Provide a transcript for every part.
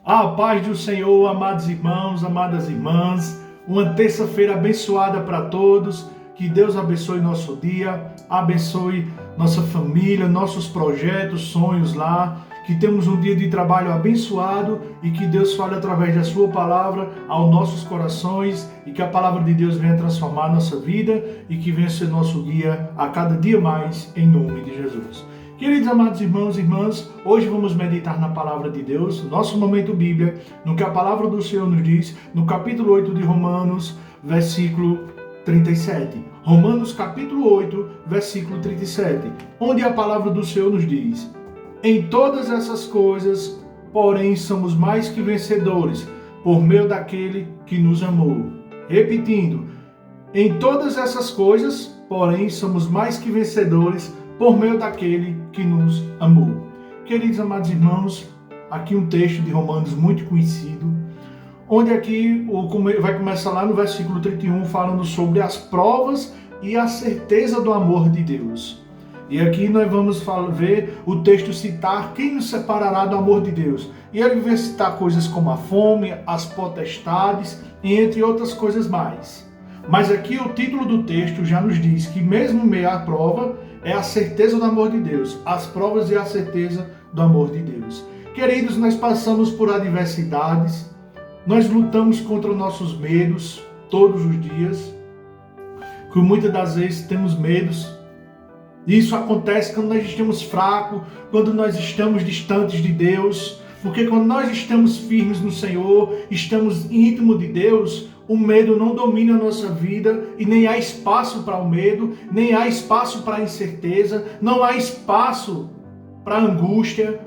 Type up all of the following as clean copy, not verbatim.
A paz do Senhor, amados irmãos, amadas irmãs. Uma terça-feira abençoada para todos. Que Deus abençoe nosso dia, abençoe nossa família, nossos projetos, sonhos lá. Que temos um dia de trabalho abençoado e que Deus fale através da sua palavra aos nossos corações e que a palavra de Deus venha transformar a nossa vida e que venha ser nosso guia a cada dia mais, em nome de Jesus. Queridos amados irmãos e irmãs, hoje vamos meditar na palavra de Deus, nosso momento Bíblia, no que a palavra do Senhor nos diz, no capítulo 8 de Romanos, versículo 37. Romanos capítulo 8, versículo 37, onde a palavra do Senhor nos diz: em todas essas coisas, porém, somos mais que vencedores, por meio daquele que nos amou. Repetindo, em todas essas coisas, porém, somos mais que vencedores, por meio daquele que nos amou. Queridos amados irmãos, aqui um texto de Romanos muito conhecido, onde aqui vai começar lá no versículo 31, falando sobre as provas e a certeza do amor de Deus. E aqui nós vamos ver o texto citar quem nos separará do amor de Deus. E ele vai citar coisas como a fome, as potestades, e entre outras coisas mais. Mas aqui o título do texto já nos diz que mesmo em meio à prova, é a certeza do amor de Deus. As provas e a certeza do amor de Deus. Queridos, nós passamos por adversidades, nós lutamos contra os nossos medos todos os dias, que muitas das vezes temos medos. Isso acontece quando nós estamos fracos, quando nós estamos distantes de Deus, porque quando nós estamos firmes no Senhor, estamos íntimos de Deus, o medo não domina a nossa vida e nem há espaço para o medo, nem há espaço para a incerteza, não há espaço para a angústia,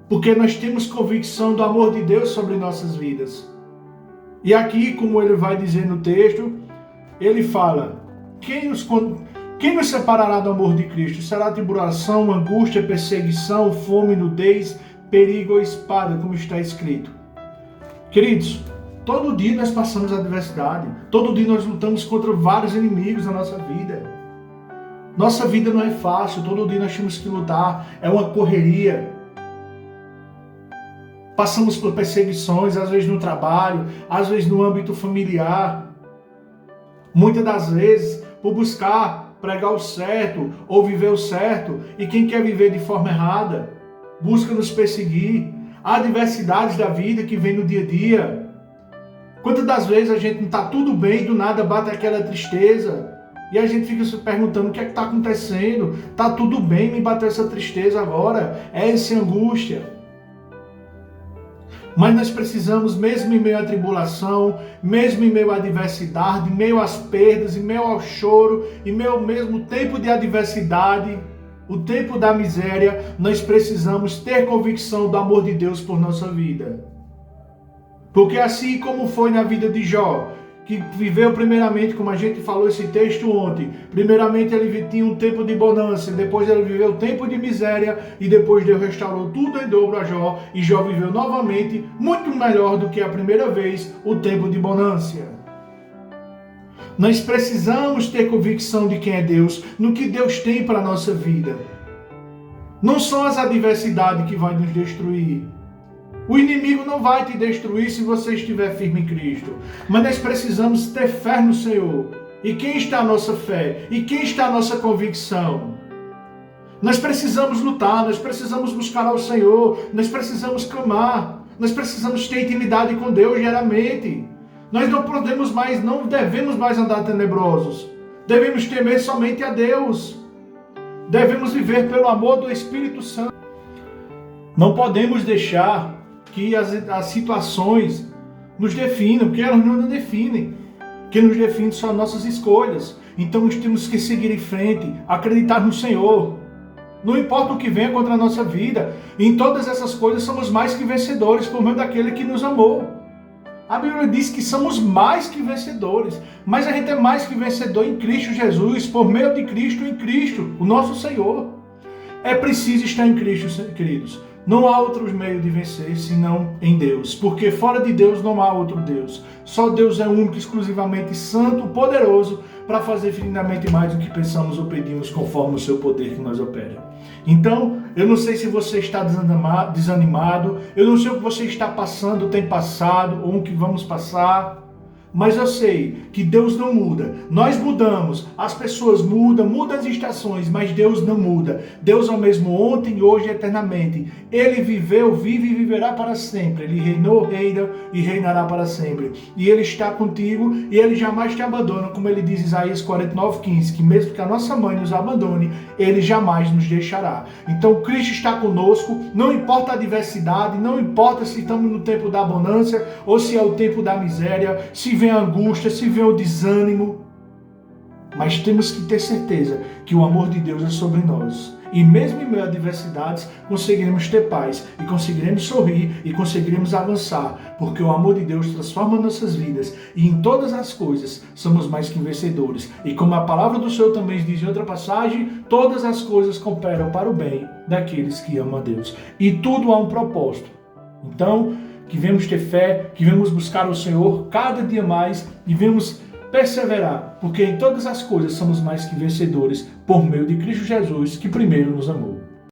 porque nós temos convicção do amor de Deus sobre nossas vidas. E aqui, como ele vai dizer no texto, ele fala: quem nos separará do amor de Cristo? Será tribulação, angústia, perseguição, fome, nudez, perigo ou espada, como está escrito. Queridos, todo dia nós passamos adversidade, todo dia nós lutamos contra vários inimigos na nossa vida. Nossa vida não é fácil, todo dia nós temos que lutar, é uma correria. Passamos por perseguições, às vezes no trabalho, às vezes no âmbito familiar. Muitas das vezes, por buscar pregar o certo ou viver o certo, e quem quer viver de forma errada, busca nos perseguir. Há adversidades da vida que vem no dia a dia. Quantas das vezes a gente não está tudo bem, do nada bate aquela tristeza, e a gente fica se perguntando o que é que está acontecendo, está tudo bem, me bateu essa tristeza agora, é essa angústia. Mas nós precisamos, mesmo em meio à tribulação, mesmo em meio à adversidade, em meio às perdas, em meio ao choro, em meio ao mesmo tempo de adversidade, o tempo da miséria, nós precisamos ter convicção do amor de Deus por nossa vida. Porque assim como foi na vida de Jó, que viveu primeiramente, como a gente falou esse texto ontem, primeiramente ele tinha um tempo de bonança, depois ele viveu um tempo de miséria, e depois Deus restaurou tudo em dobro a Jó, e Jó viveu novamente, muito melhor do que a primeira vez, o tempo de bonança. Nós precisamos ter convicção de quem é Deus, no que Deus tem para a nossa vida. Não são as adversidades que vão nos destruir. O inimigo não vai te destruir se você estiver firme em Cristo. Mas nós precisamos ter fé no Senhor. E quem está a nossa fé? E quem está a nossa convicção? Nós precisamos lutar, nós precisamos buscar ao Senhor, nós precisamos clamar, nós precisamos ter intimidade com Deus diariamente. Nós não devemos mais andar tenebrosos. Devemos temer somente a Deus. Devemos viver pelo amor do Espírito Santo. Não podemos deixar que as situações nos definam, porque elas não nos definem. Quem nos define são as nossas escolhas. Então nós temos que seguir em frente, acreditar no Senhor. Não importa o que venha contra a nossa vida, em todas essas coisas somos mais que vencedores por meio daquele que nos amou. A Bíblia diz que somos mais que vencedores, mas a gente é mais que vencedor em Cristo Jesus, por meio de Cristo, em Cristo, o nosso Senhor. É preciso estar em Cristo, queridos. Não há outro meio de vencer senão em Deus, porque fora de Deus não há outro Deus. Só Deus é único, exclusivamente santo, poderoso, para fazer infinitamente mais do que pensamos ou pedimos, conforme o seu poder que nós opera. Então, eu não sei se você está desanimado, eu não sei o que você está passando, tem passado, ou o que vamos passar. Mas eu sei que Deus não muda. Nós mudamos, as pessoas mudam as estações, mas Deus não muda. Deus é o mesmo ontem, hoje e eternamente. Ele viveu, vive e viverá para sempre. Ele reinou, reina e reinará para sempre. E Ele está contigo e Ele jamais te abandona, como Ele diz em Isaías 49:15, que mesmo que a nossa mãe nos abandone, Ele jamais nos deixará. Então Cristo está conosco, não importa a adversidade, não importa se estamos no tempo da abundância ou se é o tempo da miséria, se vem a angústia, se vem o desânimo, mas temos que ter certeza que o amor de Deus é sobre nós. E mesmo em meio a adversidades, conseguiremos ter paz, e conseguiremos sorrir, e conseguiremos avançar, porque o amor de Deus transforma nossas vidas, e em todas as coisas somos mais que vencedores. E como a palavra do Senhor também diz em outra passagem, todas as coisas cooperam para o bem daqueles que amam a Deus. E tudo há um propósito. Então, que venhamos ter fé, que venhamos buscar o Senhor cada dia mais e venhamos perseverar, porque em todas as coisas somos mais que vencedores por meio de Cristo Jesus, que primeiro nos amou.